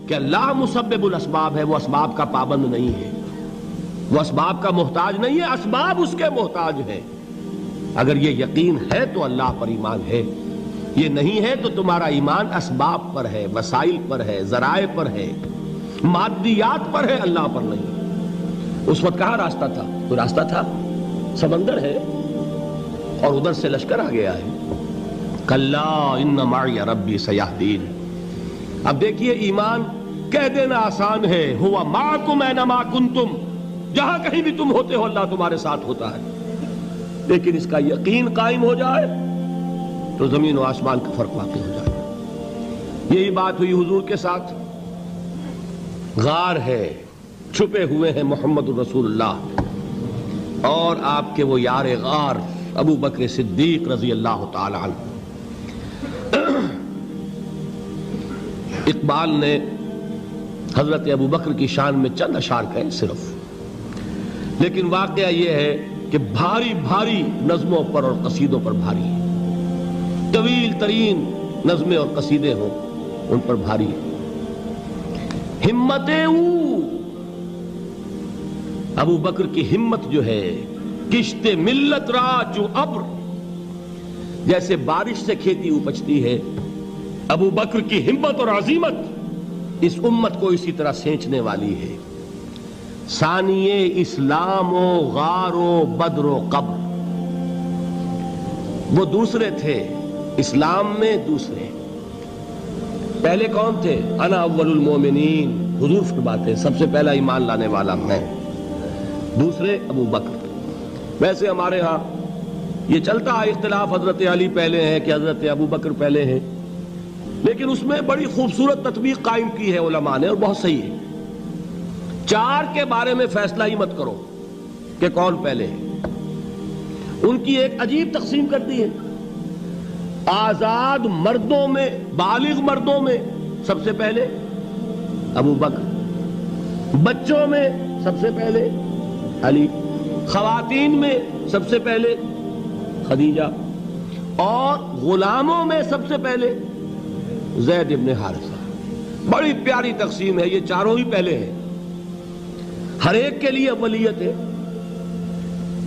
کہ اللہ مسبب الاسباب ہے، وہ اسباب کا پابند نہیں ہے، وہ اسباب کا محتاج نہیں ہے، اسباب اس کے محتاج ہیں۔ اگر یہ یقین ہے تو اللہ پر ایمان ہے، یہ نہیں ہے تو تمہارا ایمان اسباب پر ہے، وسائل پر ہے، ذرائع پر ہے، مادیات پر ہے، اللہ پر نہیں۔ اس وقت کہاں راستہ تھا؟ کوئی راستہ تھا؟ سمندر ہے اور ادھر سے لشکر آ گیا ہے۔ کلا ان معی ربی سیہدین۔ اب دیکھیے ایمان کہہ دینا آسان ہے، ہوا معکم اینما کنتم، جہاں کہیں بھی تم ہوتے ہو اللہ تمہارے ساتھ ہوتا ہے، لیکن اس کا یقین قائم ہو جائے تو زمین و آسمان کا فرق واقع ہو جائے۔ یہی بات ہوئی حضور کے ساتھ۔ غار ہے، چھپے ہوئے ہیں محمد الرسول اللہ اور آپ کے وہ یار غار ابو بکر صدیق رضی اللہ تعالی عنہ۔ اقبال نے حضرت ابو بکر کی شان میں چند اشعار کہے صرف، لیکن واقعہ یہ ہے کہ بھاری بھاری نظموں پر اور قصیدوں پر بھاری ہے، طویل ترین نظمیں اور قصیدے ہوں ان پر بھاری ہے۔ ہمتیں ابو بکر کی ہمت جو ہے، کشت ملت را جو ابر، جیسے بارش سے کھیتی اپجتی ہے، ابو بکر کی ہمت اور عزیمت اس امت کو اسی طرح سینچنے والی ہے۔ ثانیے اسلام و غار و بدر و قبر، وہ دوسرے تھے اسلام میں، دوسرے پہلے کون تھے؟ انا اول المومنین، حضور فرماتے ہیں سب سے پہلا ایمان لانے والا میں، دوسرے ابو بکر۔ ویسے ہمارے ہاں یہ چلتا ہے اختلاف، حضرت علی پہلے ہیں کہ حضرت ابو بکر پہلے ہیں، لیکن اس میں بڑی خوبصورت تطبیق قائم کی ہے علماء نے اور بہت صحیح ہے۔ چار کے بارے میں فیصلہ ہی مت کرو کہ کون پہلے ہے، ان کی ایک عجیب تقسیم کر دی ہے۔ آزاد مردوں میں، بالغ مردوں میں سب سے پہلے ابو بکر، بچوں میں سب سے پہلے علی، خواتین میں سب سے پہلے خدیجہ، اور غلاموں میں سب سے پہلے زید ابن حارثہ۔ بڑی پیاری تقسیم ہے، یہ چاروں ہی پہلے ہیں، ہر ایک کے لیے اولیت ہے۔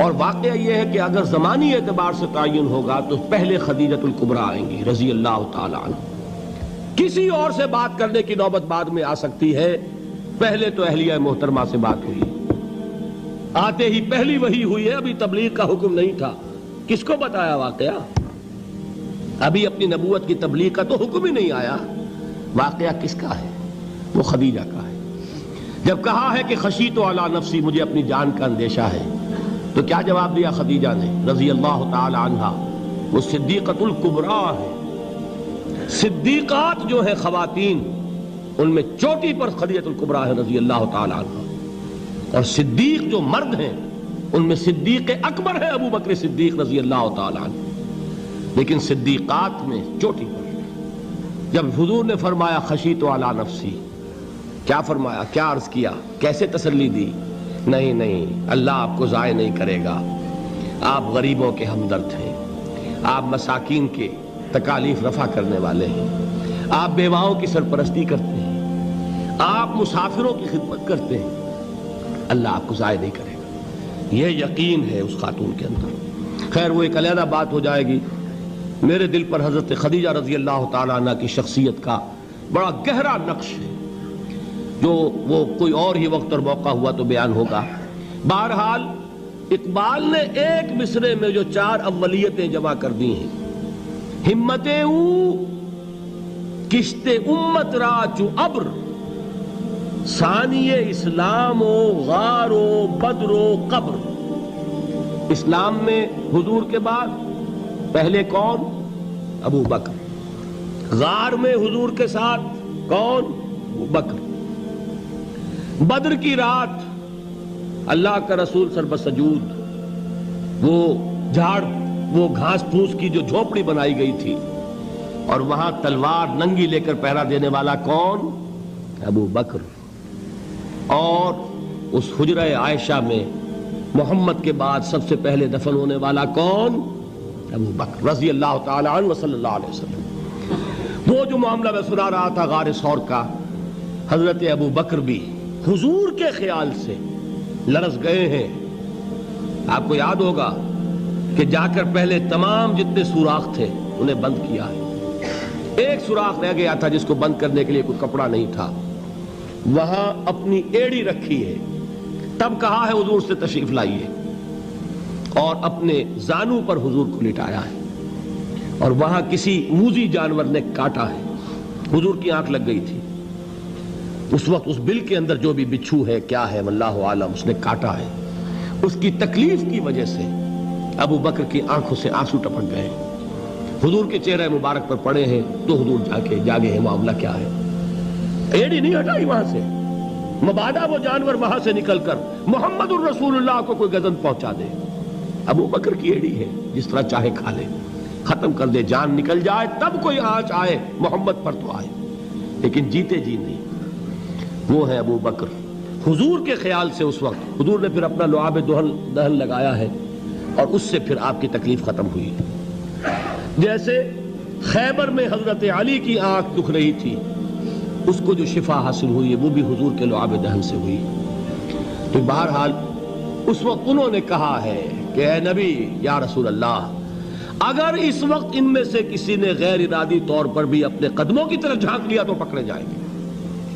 اور واقعہ یہ ہے کہ اگر زمانی اعتبار سے تعین ہوگا تو پہلے خدیجۃ الکبریٰ آئیں گی رضی اللہ تعالی عنہ، کسی اور سے بات کرنے کی نوبت بعد میں آ سکتی ہے، پہلے تو اہلیہ محترمہ سے بات ہوئی، آتے ہی پہلی وحی ہوئی ہے، ابھی تبلیغ کا حکم نہیں تھا۔ کس کو بتایا واقعہ؟ ابھی اپنی نبوت کی تبلیغ کا تو حکم ہی نہیں آیا۔ واقعہ کس کا ہے؟ وہ خدیجہ کا ہے۔ جب کہا ہے کہ خشیت علی نفسی، مجھے اپنی جان کا اندیشہ ہے، تو کیا جواب دیا خدیجہ نے رضی اللہ تعالی عنہا؟ وہ صدیقۃ الکبریٰ ہے۔ صدیقات جو ہیں خواتین، ان میں چوٹی پر خدیجۃ الکبریٰ ہے رضی اللہ تعالی عنہا، اور صدیق جو مرد ہیں ان میں صدیق اکبر ہے ابو بکر صدیق رضی اللہ تعالی عنہ، لیکن صدیقات میں چوٹی پر۔ جب حضور نے فرمایا خشیت علی نفسی، کیا فرمایا؟ کیا عرض کیا؟ کیسے تسلی دی؟ نہیں نہیں، اللہ آپ کو ضائع نہیں کرے گا، آپ غریبوں کے ہمدرد ہیں، آپ مساکین کے تکالیف رفع کرنے والے ہیں، آپ بیواؤں کی سرپرستی کرتے ہیں، آپ مسافروں کی خدمت کرتے ہیں، اللہ آپ کو ضائع نہیں کرے گا۔ یہ یقین ہے اس خاتون کے اندر۔ خیر وہ ایک علیحدہ بات ہو جائے گی۔ میرے دل پر حضرت خدیجہ رضی اللہ تعالیٰ عنہ کی شخصیت کا بڑا گہرا نقش ہے، جو وہ کوئی اور ہی وقت اور موقع ہوا تو بیان ہوگا۔ بہرحال اقبال نے ایک مصرے میں جو چار اولیتیں جمع کر دی ہیں، ہمتیں کشت امت را چو ابر، ثانی اسلام و غار و بدر و قبر۔ اسلام میں حضور کے بعد پہلے کون؟ ابو بکر۔ غار میں حضور کے ساتھ کون؟ ابو بکر۔ بدر کی رات اللہ کا رسول سربسجود، وہ جھاڑ، وہ گھاس پھوس کی جو جھوپڑی بنائی گئی تھی، اور وہاں تلوار ننگی لے کر پہرا دینے والا کون؟ ابو بکر۔ اور اس حجرہ عائشہ میں محمد کے بعد سب سے پہلے دفن ہونے والا کون؟ ابو بکر رضی اللہ تعالی عنہ صلی اللہ علیہ وسلم۔ وہ جو معاملہ میں سنا رہا تھا غار ثور کا، حضرت ابو بکر بھی حضور کے خیال سے لرز گئے ہیں. آپ کو یاد ہوگا کہ جا کر پہلے تمام جتنے سوراخ تھے انہیں بند کیا ہے. ایک سوراخ رہ گیا تھا جس کو بند کرنے کے لیے کوئی کپڑا نہیں تھا. وہاں اپنی ایڑی رکھی ہے. تب کہا ہے حضور سے تشریف لائیے, اور اپنے زانو پر حضور کو لٹایا ہے. اور وہاں کسی موذی جانور نے کاٹا ہے. حضور کی آنکھ لگ گئی تھی. اس وقت اس بل کے اندر جو بھی بچھو ہے کیا ہے واللہ عالم, اس نے کاٹا ہے. اس کی تکلیف کی وجہ سے ابو بکر کی آنکھوں سے آنسو ٹپک گئے. حضور کے چہرے مبارک پر پڑے ہیں تو حضور جاگے ہیں معاملہ کیا ہے. ایڑی نہیں ہٹائی وہاں سے, مبادا وہ جانور وہاں سے نکل کر محمد الرسول اللہ کو کوئی گزن پہنچا دے. ابو بکر کی ایڑی ہے, جس طرح چاہے کھا لے, ختم کر دے, جان نکل جائے تب کوئی آنچ آئے محمد پر تو آئے, لیکن جیتے جی نہیں. وہ ہے ابو بکر. حضور کے خیال سے اس وقت حضور نے پھر اپنا لعاب دہن لگایا ہے, اور اس سے پھر آپ کی تکلیف ختم ہوئی. جیسے خیبر میں حضرت علی کی آنکھ دکھ رہی تھی, اس کو جو شفا حاصل ہوئی ہے وہ بھی حضور کے لعاب دہن سے ہوئی. تو بہرحال اس وقت انہوں نے کہا ہے کہ اے نبی یا رسول اللہ, اگر اس وقت ان میں سے کسی نے غیر ارادی طور پر بھی اپنے قدموں کی طرف جھانک لیا تو پکڑے جائیں گے.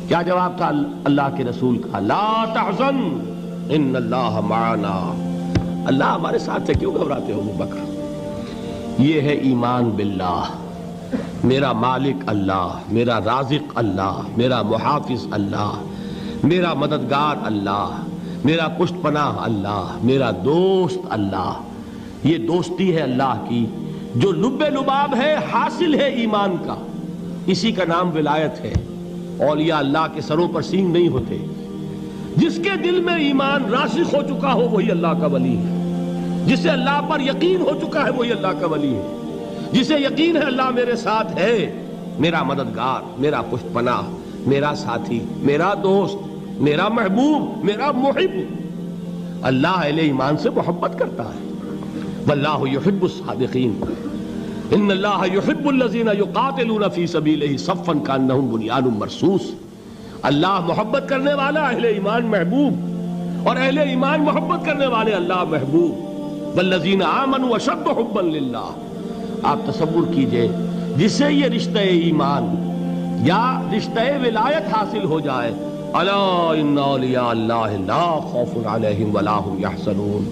کیا جواب تھا اللہ کے رسول کا؟ لا تحزن ان اللہ معنا. اللہ ہمارے ساتھ ہے, کیوں گھبراتے ہو ابو بکر؟ یہ ہے ایمان باللہ. میرا مالک اللہ, میرا رازق اللہ, میرا محافظ اللہ, میرا مددگار اللہ, میرا پشت پناہ اللہ, میرا دوست اللہ. یہ دوستی ہے اللہ کی جو لب لباب ہے, حاصل ہے ایمان کا. اسی کا نام ولایت ہے. اولیاء اللہ کے سروں پر سینگ نہیں ہوتے. جس کے دل میں ایمان راسخ ہو چکا ہو وہی اللہ کا ولی ہے. جسے اللہ پر یقین ہو چکا ہے وہی اللہ کا ولی ہے. جسے یقین ہے اللہ میرے ساتھ ہے, میرا مددگار, میرا پشت پناہ, میرا ساتھی, میرا دوست, میرا محبوب, میرا محب. اللہ اہل ایمان سے محبت کرتا ہے. واللہ یحب الصادقین. ان اللہ یحب الذین یقاتلون فی سبیلہ صفا کانہم بنیان مرصوص. اللہ محبت کرنے والا, اہل ایمان محبوب, اور اہل ایمان محبت کرنے والے اللہ محبوب. والذین آمنوا اشد حبا للہ. آپ تصور کیجئے جسے یہ رشتہ ایمان یا رشتہ ولایت حاصل ہو جائے, الا ان اولیاء اللہ لا خوف علیہم ولا هم یحزنون.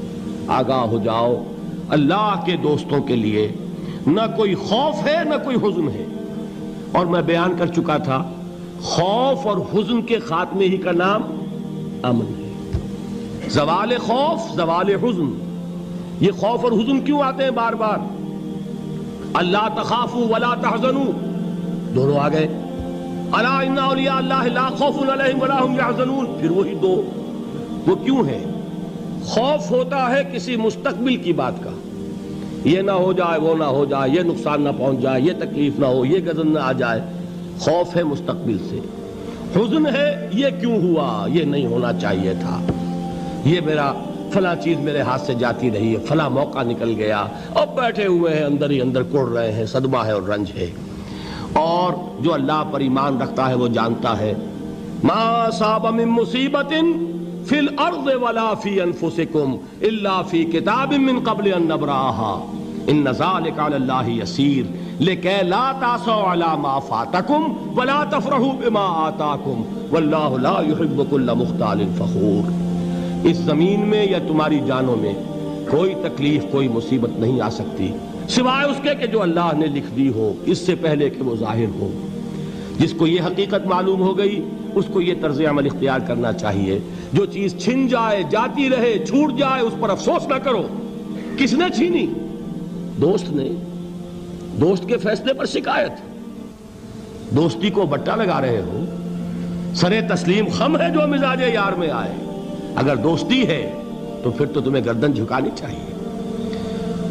آگاہ ہو جاؤ, اللہ کے دوستوں کے لیے نہ کوئی خوف ہے نہ کوئی حزن ہے. اور میں بیان کر چکا تھا, خوف اور حزن کے خاتمے ہی کا نام امن ہے. زوال خوف, زوال حزن. یہ خوف اور حزن کیوں آتے ہیں بار بار؟ اللہ تخافوا ولا تحزنوا, دونوں آ گئے. الا ان اولیاء اللہ لا خوف علیہم ولا هم یحزنون, پھر وہی دو. وہ کیوں ہے؟ خوف ہوتا ہے کسی مستقبل کی بات کا, یہ نہ ہو جائے, وہ نہ ہو جائے, یہ نقصان نہ پہنچ جائے, یہ تکلیف نہ ہو, یہ غضب نہ آ جائے. خوف ہے مستقبل سے. حزن ہے یہ کیوں ہوا, یہ نہیں ہونا چاہیے تھا, یہ میرا فلاں چیز میرے ہاتھ سے جاتی رہی ہے, فلاں موقع نکل گیا, اب بیٹھے ہوئے ہیں اندر ہی اندر کڑ رہے ہیں, صدمہ ہے اور رنج ہے. اور جو اللہ پر ایمان رکھتا ہے وہ جانتا ہے ما اصاب من مصیبت فی الارض ولا فی انفسکم الا فی کتاب من قبل ان نبرأها ان ذلک علی اللہ یسیر لکی لا تعصوا علی ما فاتکم ولا تفرحوا بما آتاکم واللہ لا يحب كل مختال فخور. اس زمین میں یا تمہاری جانوں میں کوئی تکلیف, کوئی مصیبت نہیں آ سکتی سوائے اس کے کہ جو اللہ نے لکھ دی ہو, اس سے پہلے کہ وہ ظاہر ہو. جس کو یہ حقیقت معلوم ہو گئی اس کو یہ طرز عمل اختیار کرنا چاہیے. جو چیز چھن جائے, جاتی رہے, چھوٹ جائے, اس پر افسوس نہ کرو. کس نے چھینی؟ دوست نے. دوست کے فیصلے پر شکایت. دوستی کو بٹا لگا رہے ہو, سرے تسلیم خم ہے جو مزاج یار میں آئے. اگر دوستی ہے تو پھر تو تمہیں گردن جھکانی چاہیے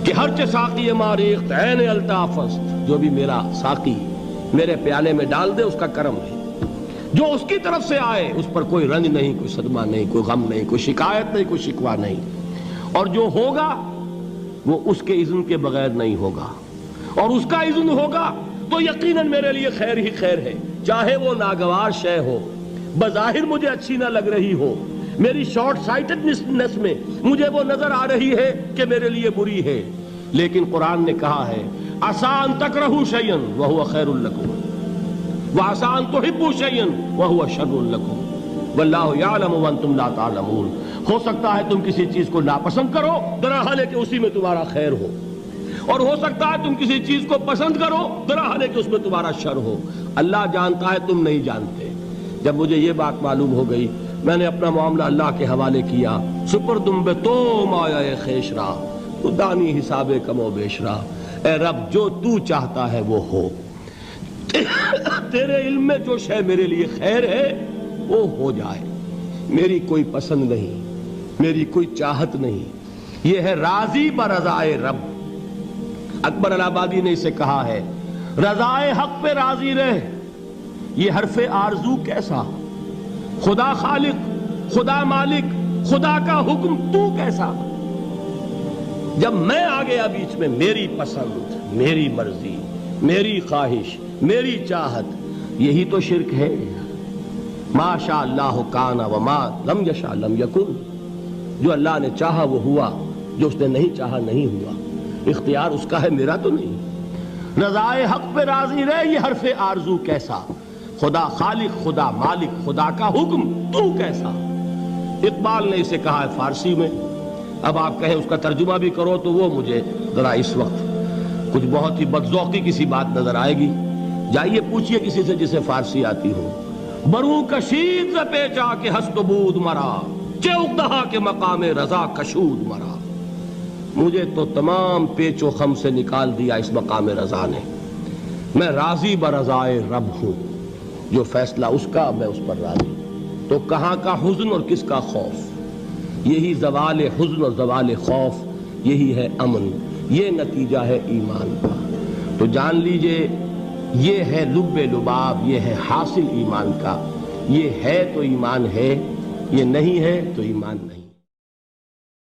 کہ ہر چہ ساقی ماریخت عین الطافست, جو بھی میرا ساقی میرے پیالے میں ڈال دے اس کا کرم ہے. جو اس کی طرف سے آئے اس پر کوئی رنج نہیں, کوئی صدمہ نہیں, کوئی غم نہیں, کوئی شکایت نہیں, کوئی شکوہ نہیں. اور جو ہوگا وہ اس کے اذن کے بغیر نہیں ہوگا, اور اس کا اذن ہوگا تو یقیناً میرے لیے خیر ہی خیر ہے, چاہے وہ ناگوار شے ہو, بظاہر مجھے اچھی نہ لگ رہی ہو، میری شارٹ سائٹڈنس میں مجھے وہ نظر آ رہی ہے کہ میرے لیے بری ہے، لیکن قرآن نے کہا ہے عَسَىٰ أَن تَكْرَهُوا شَيْئًا وَهُوَ خَيْرٌ لَكُمْ وَعَسَىٰ أَن تُحِبُّوا شَيْئًا وَهُوَ شَرٌّ لَكُمْ وَاللَّهُ يَعْلَمُ وَأَنتُمْ لَا تَعْلَمُونَ۔ ہو سکتا ہے تم کسی چیز کو ناپسند کرو درحال ہے کہ اسی میں تمہارا خیر ہو، اور ہو سکتا ہے تم کسی چیز کو پسند کرو درحال ہے کہ اس میں تمہارا شر ہو۔ اللہ جانتا ہے، تم نہیں جانتے۔ جب مجھے یہ بات معلوم ہو گئی، میں نے اپنا معاملہ اللہ کے حوالے کیا۔ سپردم بے تو مایا خیش را، تو دانی حساب کم و بیش را۔ اے رب، جو تو چاہتا ہے وہ ہو، تیرے علم میں جو شے میرے لیے خیر ہے وہ ہو جائے، میری کوئی پسند نہیں، میری کوئی چاہت نہیں۔ یہ ہے راضی برضائے رب۔ اکبر الہٰبادی نے اسے کہا ہے رضائے حق پہ راضی رہ، یہ حرف آرزو کیسا، خدا خالق، خدا مالک، خدا کا حکم تو کیسا۔ جب میں آ گیا بیچ میں، میری پسند، میری مرضی، میری خواہش، میری چاہت، یہی تو شرک ہے۔ ما شاء اللہ کان وما لم یشاء لم یکن، جو اللہ نے چاہا وہ ہوا، جو اس نے نہیں چاہا نہیں ہوا۔ اختیار اس کا ہے، میرا تو نہیں۔ رضائے حق پہ راضی رہ، یہ حرف آرزو کیسا، خدا خالق، خدا مالک، خدا کا حکم تو کیسا۔ اقبال نے اسے کہا ہے فارسی میں، اب آپ کہیں اس کا ترجمہ بھی کرو تو وہ مجھے ذرا اس وقت کچھ بہت ہی بدذوقی کسی بات نظر آئے گی۔ جائیے پوچھئے کسی سے جسے فارسی آتی ہو۔ برو کشید ز پیچا کے ہست و بود مرا، چے اقدہا کے مقام رضا کشود مرا۔ مجھے تو تمام پیچ و خم سے نکال دیا اس مقام رضا نے۔ میں راضی برضائے رب ہوں، جو فیصلہ اس کا میں اس پر راضی۔ تو کہاں کا حزن اور کس کا خوف؟ یہی زوال حزن اور زوال خوف، یہی ہے امن، یہ نتیجہ ہے ایمان کا۔ تو جان لیجئے یہ ہے لب لباب، یہ ہے حاصل ایمان کا۔ یہ ہے تو ایمان ہے، یہ نہیں ہے تو ایمان نہیں۔